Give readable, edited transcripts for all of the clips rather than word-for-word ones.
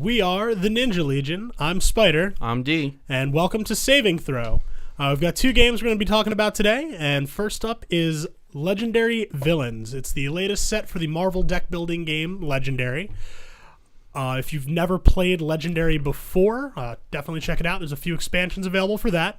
We are the Ninja Legion. I'm Spider. I'm D. And welcome to Saving Throw. We've got two games we're going to be talking about today. And first up is Legendary Villains. It's the latest set for the Marvel deck building game, Legendary. If you've never played Legendary before, definitely check it out. There's a few expansions available for that.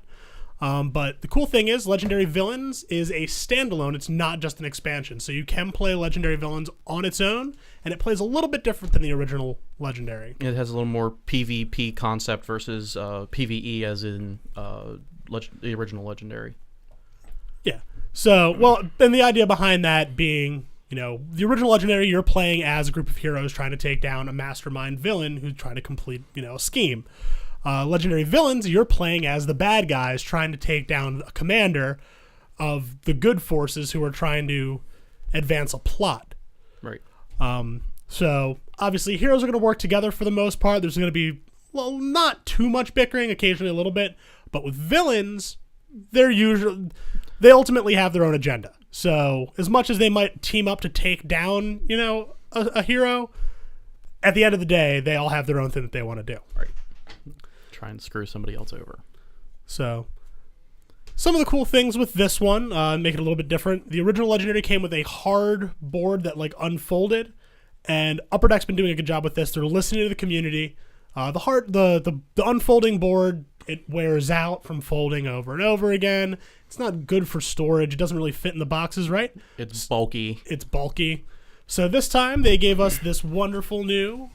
But the cool thing is, Legendary Villains is a standalone. It's not just an expansion. So you can play Legendary Villains on its own, and it plays a little bit different than the original Legendary. It has a little more PvP concept versus PvE as in the original Legendary. Yeah. So, well, and the idea behind that being, you know, the original Legendary, you're playing as a group of heroes trying to take down a mastermind villain who's trying to complete, a scheme. Legendary Villains, you're playing as the bad guys trying to take down a commander of the good forces who are trying to advance a plot. Right. So, obviously, heroes are going to work together for the most part. There's going to be, well, not too much bickering, occasionally a little bit. But with villains, they ultimately have their own agenda. So, as much as they might team up to take down, a hero, at the end of the day, they all have their own thing that they want to do. Right. Try and screw somebody else over. So, some of the cool things with this one make it a little bit different. The original Legendary came with a hard board that unfolded, and Upper Deck's been doing a good job with this. They're listening to the community. The unfolding board, it wears out from folding over and over again. It's not good for storage. It doesn't really fit in the boxes, right? It's bulky. So this time they gave us this wonderful new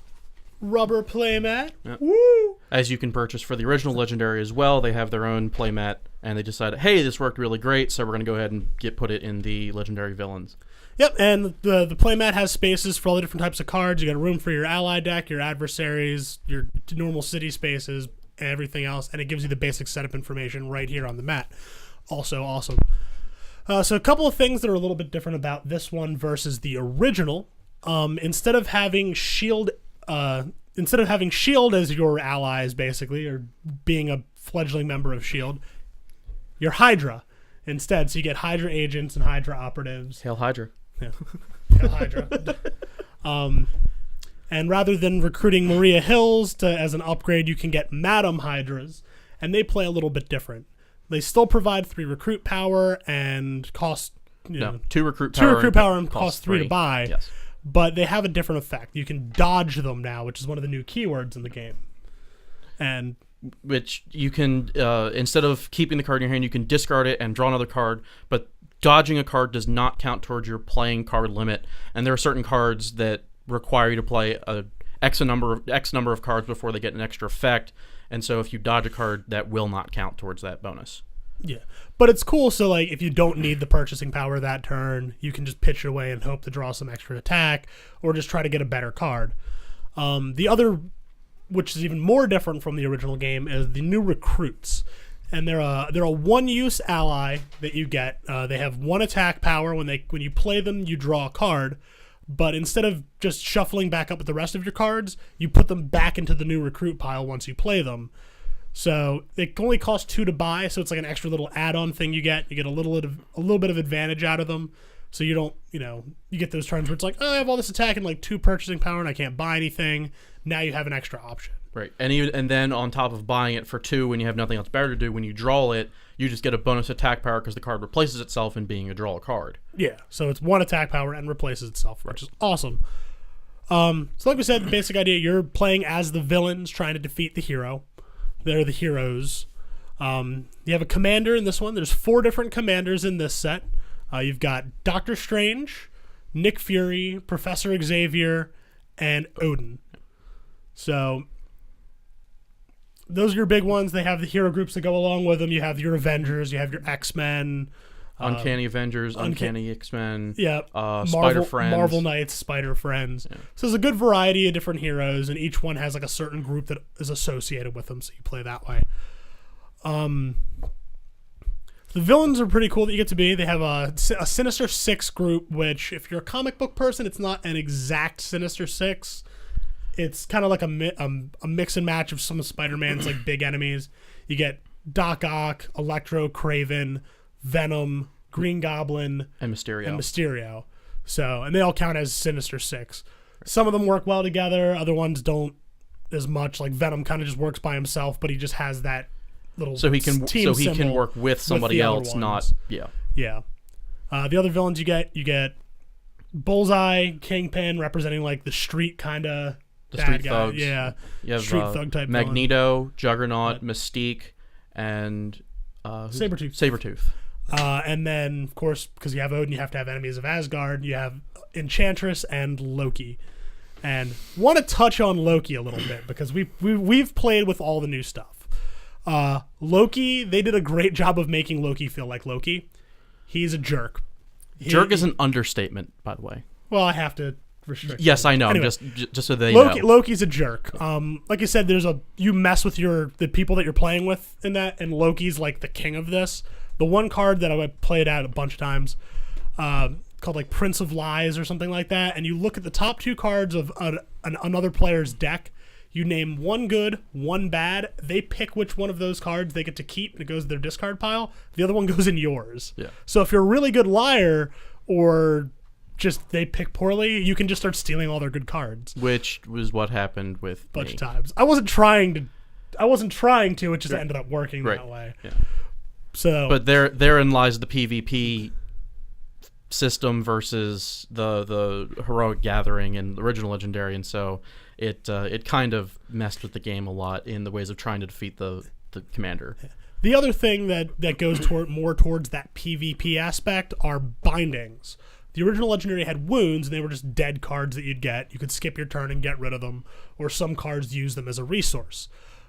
rubber playmat. Yep. Woo! As you can purchase for the original Legendary as well. They have their own playmat, and they decided, hey, this worked really great, so we're going to go ahead and put it in the Legendary Villains. Yep, and the playmat has spaces for all the different types of cards. You got a room for your ally deck, your adversaries, your normal city spaces, and everything else, and it gives you the basic setup information right here on the mat. Also awesome. So a couple of things that are a little bit different about this one versus the original. Instead of having Shield as your allies, basically, or being a fledgling member of Shield, you're Hydra instead. So you get Hydra agents and Hydra operatives. Hail Hydra. Yeah. Hail Hydra. And rather than recruiting Maria Hills as an upgrade, you can get Madam Hydras, and they play a little bit different. They still provide 3 recruit power and cost 2 recruit power and cost 3 to buy. Yes. But they have a different effect. You can dodge them now, which is one of the new keywords in the game. And which you can, instead of keeping the card in your hand, you can discard it and draw another card, but dodging a card does not count towards your playing card limit. And there are certain cards that require you to play X number of cards before they get an extra effect. And so if you dodge a card, that will not count towards that bonus. Yeah, but it's cool. So if you don't need the purchasing power that turn, you can just pitch it away and hope to draw some extra attack, or just try to get a better card. The other, which is even more different from the original game, is the new recruits, and they're a one-use ally that you get. They have 1 attack power. When you play them, you draw a card, but instead of just shuffling back up with the rest of your cards, you put them back into the new recruit pile once you play them. So it only costs 2 to buy, so it's like an extra little add-on thing you get. You get a little bit of advantage out of them, so you don't, you get those turns where it's like, oh, I have all this attack and 2 purchasing power and I can't buy anything. Now you have an extra option. Right, and then on top of buying it for 2 when you have nothing else better to do, when you draw it, you just get a bonus attack power because the card replaces itself in being a draw a card. Yeah, so it's 1 attack power and replaces itself, which is awesome. So like we said, the basic idea, you're playing as the villains trying to defeat the hero. They're the heroes. You have a commander in this one. There's 4 different commanders in this set. You've got Doctor Strange, Nick Fury, Professor Xavier, and Odin. So those are your big ones. They have the hero groups that go along with them. You have your Avengers. You have your X-Men. Uncanny Avengers, Uncanny X-Men, Spider Friends. Marvel Knights, Spider Friends. Yeah. So there's a good variety of different heroes, and each one has a certain group that is associated with them, so you play that way. The villains are pretty cool that you get to be. They have a Sinister Six group, which, if you're a comic book person, it's not an exact Sinister Six. It's kind of like a mix and match of some of Spider-Man's big enemies. You get Doc Ock, Electro, Kraven, Venom, Green Goblin, and Mysterio. So, and they all count as Sinister Six. Some of them work well together. Other ones don't as much. Like Venom kind of just works by himself, but he just has that little So he can symbol work with somebody the other else, ones. yeah. The other villains you get Bullseye, Kingpin, representing like the street kind of The bad street guy. thugs. Yeah, You have street thug type Magneto, Juggernaut, Mystique, and Sabretooth. And then, of course, because you have Odin, you have to have enemies of Asgard. You have Enchantress and Loki. And want to touch on Loki a little bit because we've played with all the new stuff. Loki, they did a great job of making Loki feel like Loki. He's a jerk. Jerk is an understatement, by the way. Well, I have to restrict. Yes, I know. Anyway, just so they know. Loki's a jerk. Like I said, you mess with the people that you're playing with in that, and Loki's like the king of this. The one card that I played out a bunch of times, called like Prince of Lies or something like that, and you look at the top two cards of another player's deck. You name one good, one bad. They pick which one of those cards they get to keep, and it goes to their discard pile. The other one goes in yours. Yeah. So if you're a really good liar, or just they pick poorly, you can just start stealing all their good cards. Which was what happened with A bunch me. of times. I wasn't trying to. It just ended up working that way. Yeah. So, but therein lies the PvP system versus the heroic gathering and the original legendary, and so it kind of messed with the game a lot in the ways of trying to defeat the commander. the other thing that goes more towards that PvP aspect are bindings. The original legendary had wounds, and they were just dead cards that you'd get. You could skip your turn and get rid of them, or some cards use them as a resource.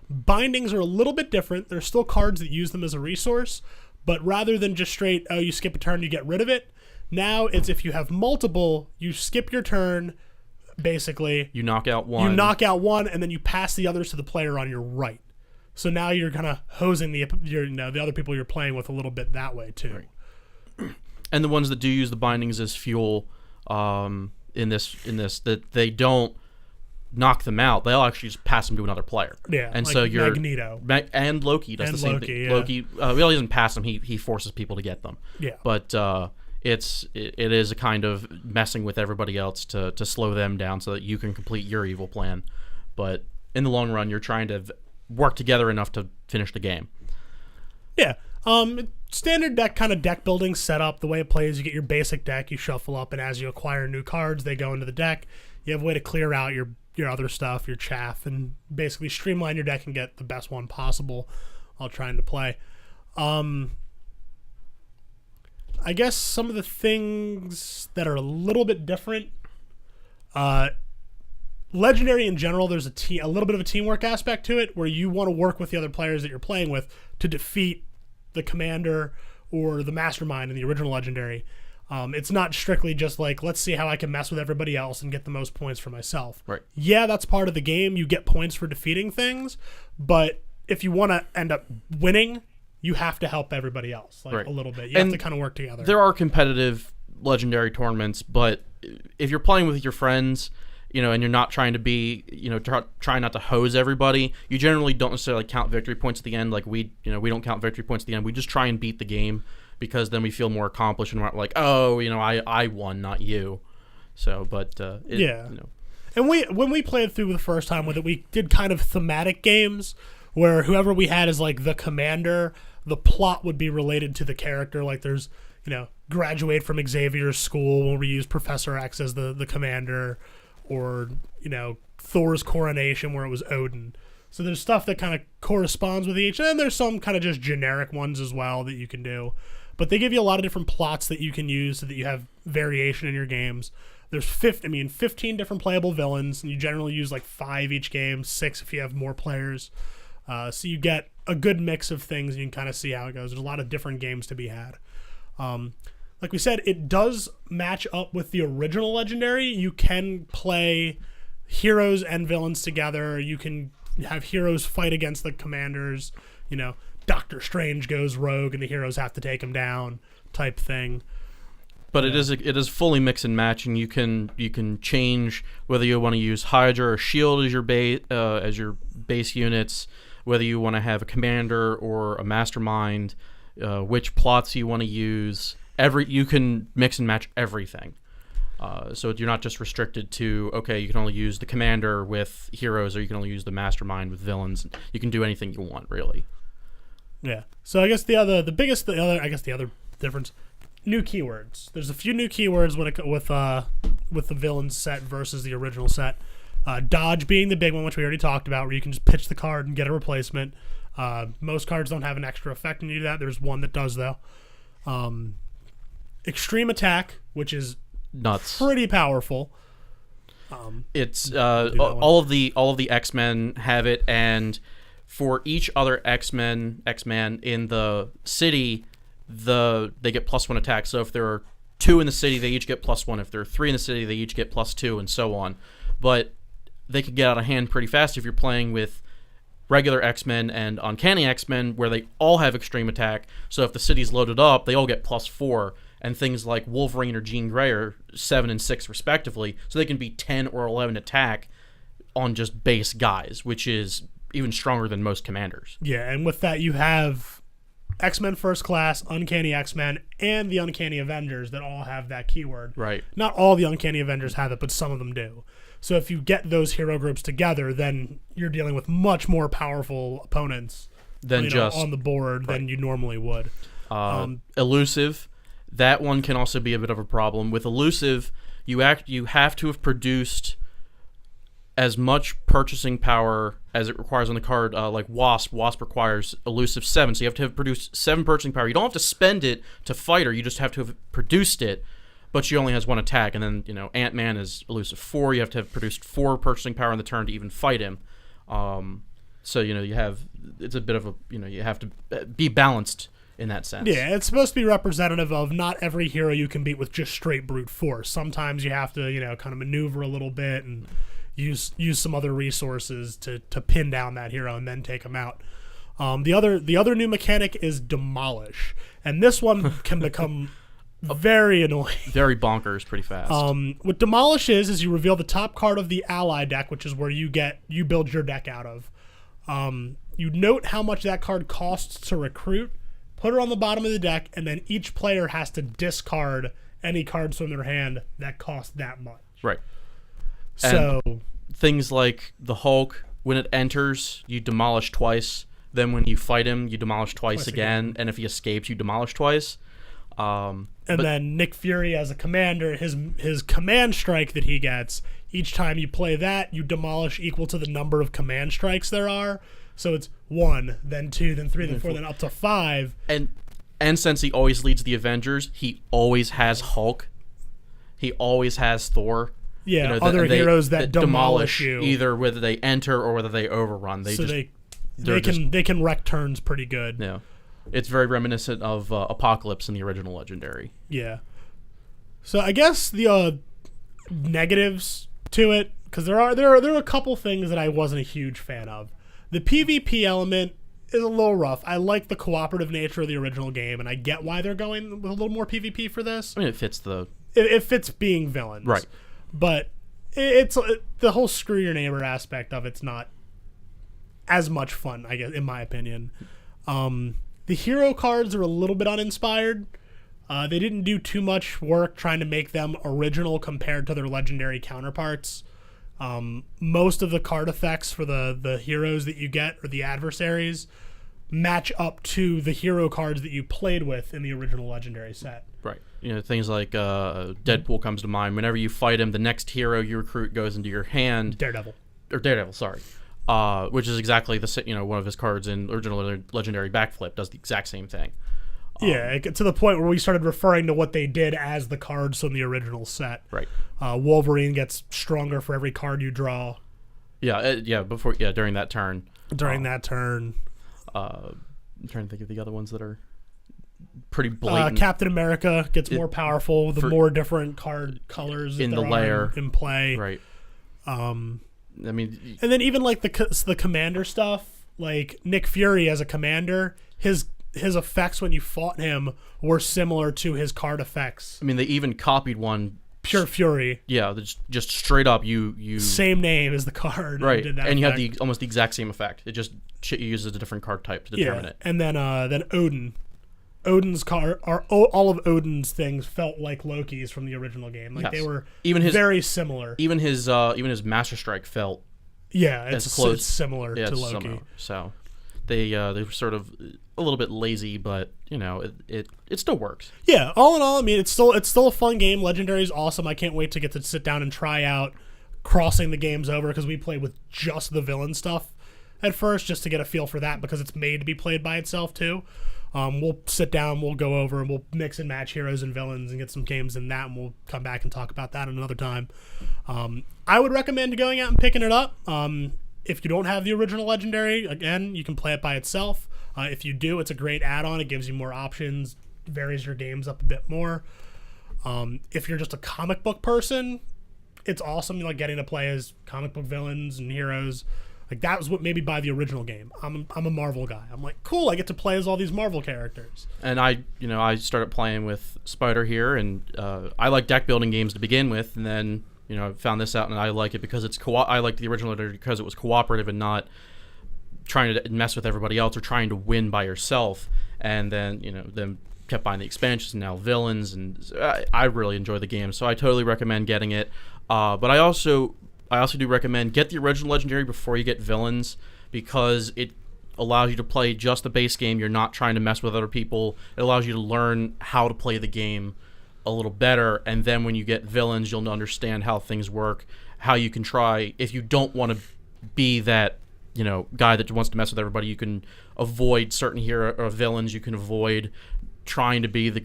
Bindings are a little bit different. There's still cards that use them as a resource, but rather than just straight, oh, you skip a turn, you get rid of it, now it's if you have multiple, you skip your turn, basically. You knock out one, and then you pass the others to the player on your right. So now you're kind of hosing the other people you're playing with a little bit that way, too. Right. And the ones that do use the bindings as fuel in this that they don't knock them out, they'll actually just pass them to another player. Yeah, and like so you're Magneto and Loki does the same thing. Yeah. Loki really doesn't pass them; he forces people to get them. Yeah, but it is a kind of messing with everybody else to slow them down so that you can complete your evil plan. But in the long run, you're trying to work together enough to finish the game. Yeah. Standard deck building setup. The way it plays, you get your basic deck, you shuffle up, and as you acquire new cards, they go into the deck. You have a way to clear out your other stuff, your chaff, and basically streamline your deck and get the best one possible while trying to play. I guess some of the things that are a little bit different. Legendary in general, there's a little bit of a teamwork aspect to it, where you want to work with the other players that you're playing with to defeat the commander or the mastermind in the original legendary. It's not strictly just like, let's see how I can mess with everybody else and get the most points for myself. Right. Yeah, that's part of the game. You get points for defeating things, but if you want to end up winning, you have to help everybody else a little bit. You have to kind of work together. There are competitive legendary tournaments, but if you're playing with your friends, and you're not trying to be, try not to hose everybody, you generally don't necessarily count victory points at the end. Like we don't count victory points at the end. We just try and beat the game because then we feel more accomplished and we're not like, oh, I won, not you. So, but And when we played through the first time with it, we did kind of thematic games where whoever we had as like the commander, the plot would be related to the character. Like there's, graduate from Xavier's school where we use Professor X as the commander. Or, Thor's coronation where it was Odin. So there's stuff that kind of corresponds with each, and there's some kind of just generic ones as well that you can do. But they give you a lot of different plots that you can use so that you have variation in your games. There's 15 different playable villains, and you generally use like 5 each game, 6 if you have more players. So you get a good mix of things, and you can kind of see how it goes. There's a lot of different games to be had. Like we said, it does match up with the original Legendary. You can play heroes and villains together. You can have heroes fight against the commanders. Doctor Strange goes rogue and the heroes have to take him down type thing. But it is fully mix and match, and you can change whether you want to use Hydra or Shield as your base units, whether you want to have a commander or a mastermind, which plots you want to use. You can mix and match everything. So you're not just restricted to, okay, you can only use the commander with heroes, or you can only use the mastermind with villains. You can do anything you want, really. Yeah. So I guess the other difference, new keywords. There's a few new keywords with the villains set versus the original set. Dodge being the big one, which we already talked about, where you can just pitch the card and get a replacement. Most cards don't have an extra effect when you do that. There's one that does, though. Extreme attack, which is nuts, pretty powerful. It's all of the X-Men have it, and for each other X-Man in the city, they get +1 attack. So if there are 2 in the city, they each get +1. If there are 3 in the city, they each get +2, and so on. But they could get out of hand pretty fast if you're playing with regular X-Men and Uncanny X-Men, where they all have extreme attack. So if the city's loaded up, they all get +4. And things like Wolverine or Jean Grey are 7 and 6 respectively, so they can be 10 or 11 attack on just base guys, which is even stronger than most commanders. Yeah, and with that you have X-Men First Class, Uncanny X-Men, and the Uncanny Avengers that all have that keyword. Right. Not all the Uncanny Avengers have it, but some of them do. So if you get those hero groups together, then you're dealing with much more powerful opponents than just on the board than you normally would. Elusive. That one can also be a bit of a problem. With Elusive, you have to have produced as much purchasing power as it requires on the card. Like Wasp requires Elusive 7, so you have to have produced 7 purchasing power. You don't have to spend it to fight her, you just have to have produced it, but she only has 1 attack. And then, Ant-Man is Elusive 4, you have to have produced 4 purchasing power on the turn to even fight him. So, it's a bit of a, you have to be balanced in that sense. Yeah, it's supposed to be representative of not every hero you can beat with just straight brute force. Sometimes you have to, kind of maneuver a little bit and use some other resources to pin down that hero and then take him out. The other new mechanic is Demolish, and this one can become very annoying. Very bonkers pretty fast. What Demolish is you reveal the top card of the ally deck, which is where you build your deck out of. You note how much that card costs to recruit, put her on the bottom of the deck, and then each player has to discard any cards from their hand that cost that much. Right. So and things like the Hulk, when it enters, you demolish twice. Then when you fight him, you demolish twice again. And if he escapes, you demolish twice. Then Nick Fury as a commander, his command strike that he gets, each time you play that, you demolish equal to the number of command strikes there are. So it's 1, then 2, then 3, then 4, then up to 5. And since he always leads the Avengers, he always has Hulk. He always has Thor. Yeah, other heroes that demolish you, either whether they enter or whether they overrun. They can wreck turns pretty good. Yeah, it's very reminiscent of Apocalypse in the original Legendary. Yeah. So I guess the negatives to it, because there are a couple things that I wasn't a huge fan of. The PvP element is a little rough. I like the cooperative nature of the original game, and I get why they're going with a little more PvP for this. I mean, it fits it fits being villains, right? But it's the whole screw your neighbor aspect of it's not as much fun, I guess, in my opinion. The hero cards are a little bit uninspired. They didn't do too much work trying to make them original compared to their legendary counterparts. Most of the card effects for the heroes that you get or the adversaries match up to the hero cards that you played with in the original legendary set. Right. Things like Deadpool comes to mind. Whenever you fight him, the next hero you recruit goes into your hand. Daredevil, sorry. Which is exactly the one of his cards in original legendary Backflip does the exact same thing. Yeah, to the point where we started referring to what they did as the cards from the original set. Right. Wolverine gets stronger for every card you draw. Yeah, during that turn. I'm trying to think of the other ones that are pretty blatant. Captain America gets more powerful the more different card colors in the layer in play. Right. And then even like the commander stuff, like Nick Fury as a commander, his effects when you fought him were similar to his card effects. I mean, they even copied one. Pure Fury. Yeah, just straight up you same name as the card. Right, and you have almost the exact same effect. It just uses a different card type to determine it. And then Odin. Odin's car, all of Odin's things felt like Loki's from the original game. Like they were very similar. Even his Master Strike felt it's close. It's similar to Loki. Similar. So they were sort of a little bit lazy, but it still works. Yeah, all in all, I mean it's still a fun game. Legendary is awesome. I can't wait to get to sit down and try out crossing the games over, because we played with just the villain stuff at first, just to get a feel for that, because it's made to be played by itself too. We'll sit down, we'll go over, and we'll mix and match heroes and villains and get some games in that, and we'll come back and talk about that another time. I would recommend going out and picking it up. If you don't have the original Legendary, again, you can play it by itself. If you do, it's a great add-on. It gives you more options, varies your games up a bit more. If you're just a comic book person, it's awesome, like getting to play as comic book villains and heroes. Like that was what made me buy the original game. I'm a Marvel guy. I'm like, cool, I get to play as all these Marvel characters. And I started playing with Spider here, and I like deck building games to begin with, and then I found this out, and I like it because it's I like the original because it was cooperative and not trying to mess with everybody else or trying to win by yourself. And then then kept buying the expansions and now villains, and I really enjoy the game, so I totally recommend getting it. But I also do recommend get the original Legendary before you get villains, because it allows you to play just the base game. You're not trying to mess with other people. It allows you to learn how to play the game a little better, and then when you get villains, you'll understand how things work, how you can try. If you don't want to be that guy that wants to mess with everybody, you can avoid certain hero or villains. You can avoid trying to be the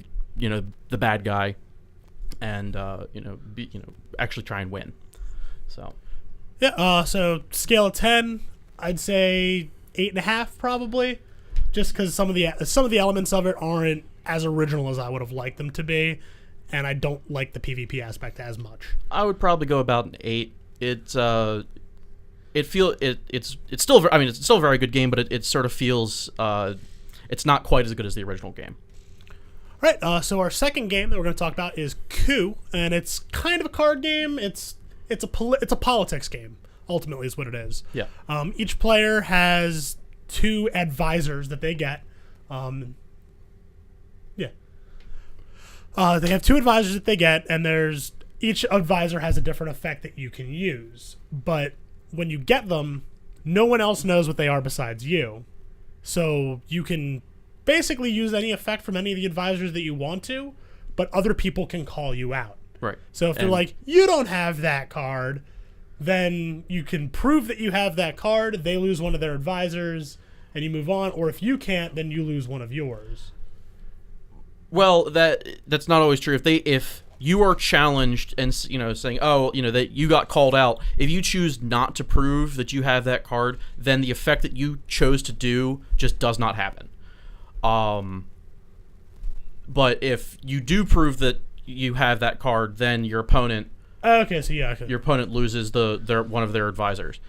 bad guy, and actually try and win. So yeah, so scale of 10, I'd say 8.5 probably, just because some of the elements of it aren't as original as I would have liked them to be, and I don't like the PvP aspect as much. I would probably go about an 8. It's still it's still a very good game, but it sort of feels it's not quite as good as the original game. All right, so our second game that we're going to talk about is Coup, and it's kind of a card game. It's a politics game, ultimately, is what it is. Yeah. Each player has 2 advisors that they get. They have 2 advisors that they get, and each advisor has a different effect that you can use. But when you get them, no one else knows what they are besides you. So you can basically use any effect from any of the advisors that you want to, but other people can call you out. Right. So if they're like, you don't have that card, then you can prove that you have that card, they lose one of their advisors, and you move on. Or if you can't, then you lose one of yours. Well, that's not always true. If you are challenged and saying, that you got called out, if you choose not to prove that you have that card, then the effect that you chose to do just does not happen. But if you do prove that you have that card, then your opponent your opponent loses one of their advisors.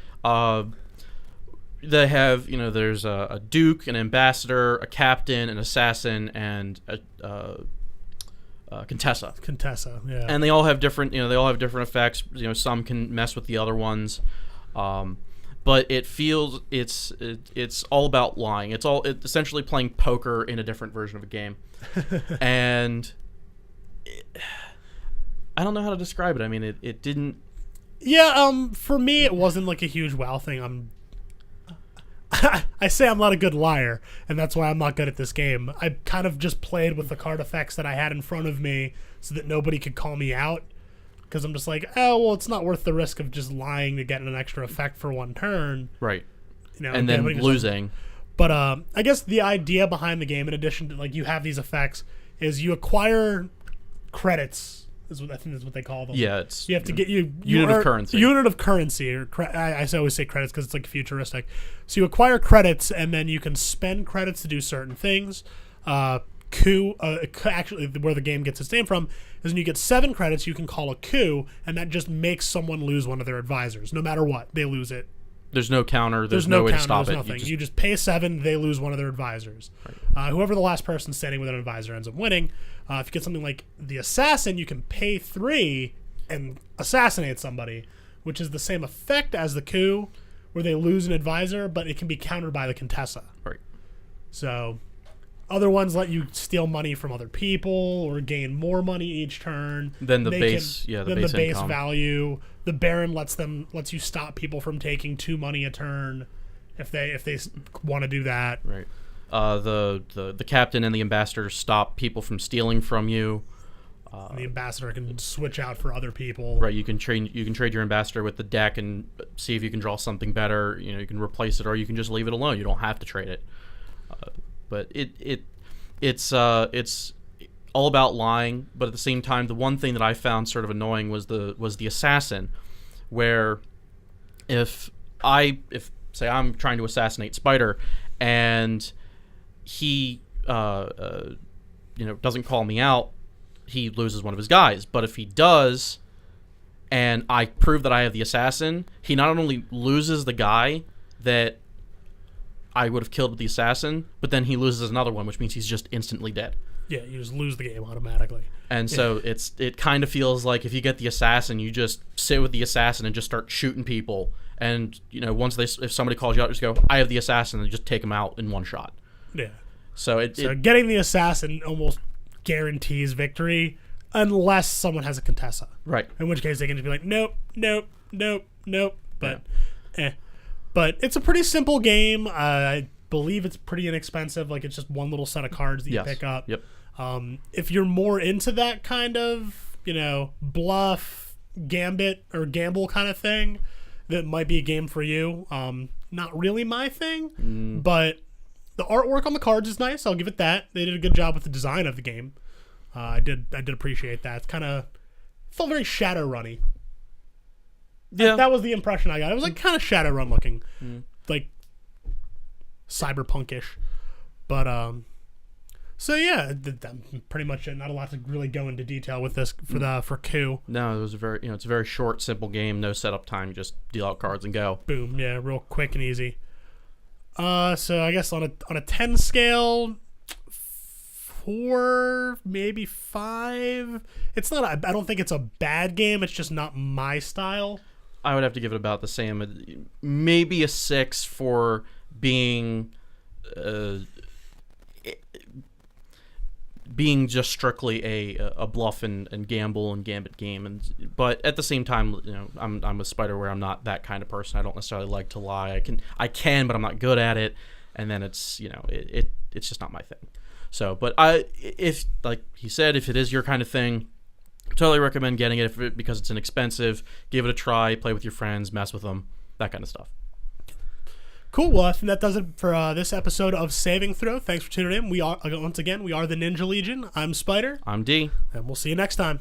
They have there's a duke, an ambassador, a captain, an assassin, and a Contessa, yeah. And they all have different effects. Some can mess with the other ones. But it feels it's all about lying. It's essentially playing poker in a different version of a game. And I don't know how to describe it. I mean, it didn't. Yeah, for me, it wasn't like a huge wow thing. I say I'm not a good liar, and that's why I'm not good at this game. I kind of just played with the card effects that I had in front of me so that nobody could call me out, because I'm just like, oh, well, it's not worth the risk of just lying to get an extra effect for one turn. Right. And then losing. But I guess the idea behind the game, in addition to, you have these effects, is you acquire credits. I think that's what they call them. Yeah, it's you have to get unit of currency. Unit of currency, or I always say credits because it's futuristic. So you acquire credits, and then you can spend credits to do certain things. Coup, actually, where the game gets its name from, is when you get 7 credits, you can call a coup, and that just makes someone lose one of their advisors. No matter what, they lose it. There's no counter. There's no way to stop it. Nothing. You just pay 7, they lose one of their advisors. Right. Whoever the last person standing with an advisor ends up winning. If you get something like the assassin, you can pay 3 and assassinate somebody, which is the same effect as the coup, where they lose an advisor, but it can be countered by the Contessa. Right. So Other ones let you steal money from other people or gain more money each turn. Then the They base, can- the then base the base income. value. The Baron lets you stop people from taking 2 money a turn if they want to do that. Right. The captain and the ambassador stop people from stealing from you. And the ambassador can switch out for other people. Right. You can trade your ambassador with the deck and see if you can draw something better. You can replace it, or you can just leave it alone. You don't have to trade it. But it's all about lying. But at the same time, the one thing that I found sort of annoying was the assassin, where if say I'm trying to assassinate Spider, and he doesn't call me out, he loses one of his guys. But if he does, and I prove that I have the assassin, he not only loses the guy that I would have killed with the assassin, but then he loses another one, which means he's just instantly dead. Yeah, you just lose the game automatically. And so it kind of feels like if you get the assassin, you just sit with the assassin and just start shooting people. And once if somebody calls you out, just go, I have the assassin, and just take them out in one shot. Yeah. So getting the assassin almost guarantees victory unless someone has a Contessa. Right. In which case they can just be like, nope, nope, nope, nope. But But it's a pretty simple game. I believe it's pretty inexpensive. Like, it's just one little set of cards that you pick up. Yep. If you're more into that kind of, bluff, gambit, or gamble kind of thing, that might be a game for you. Not really my thing, but the artwork on the cards is nice. I'll give it that. They did a good job with the design of the game. I did appreciate that. It's kind of felt very Shadowrun-y. Yeah. That was the impression I got. It was like kind of Shadowrun looking, like cyberpunkish. But so yeah, pretty much it. Not a lot to really go into detail with this for Coup. No, it was it's a very short, simple game. No setup time. You just deal out cards and go. Boom. Yeah, real quick and easy. So I guess on a 10 scale, 4, maybe 5. It's not. I don't think it's a bad game. It's just not my style. I would have to give it about the same. Maybe a 6 for being just strictly a bluff and gamble and gambit game. But at the same time, I'm a Spider where I'm not that kind of person. I don't necessarily like to lie. I can, but I'm not good at it. And then it's it's just not my thing. So, but if like he said, if it is your kind of thing, totally recommend getting it because it's inexpensive. Give it a try, play with your friends, mess with them, that kind of stuff. Cool. Well, I think that does it for this episode of Saving Throw. Thanks for tuning in. We are the Ninja Legion. I'm Spider. I'm D. And we'll see you next time.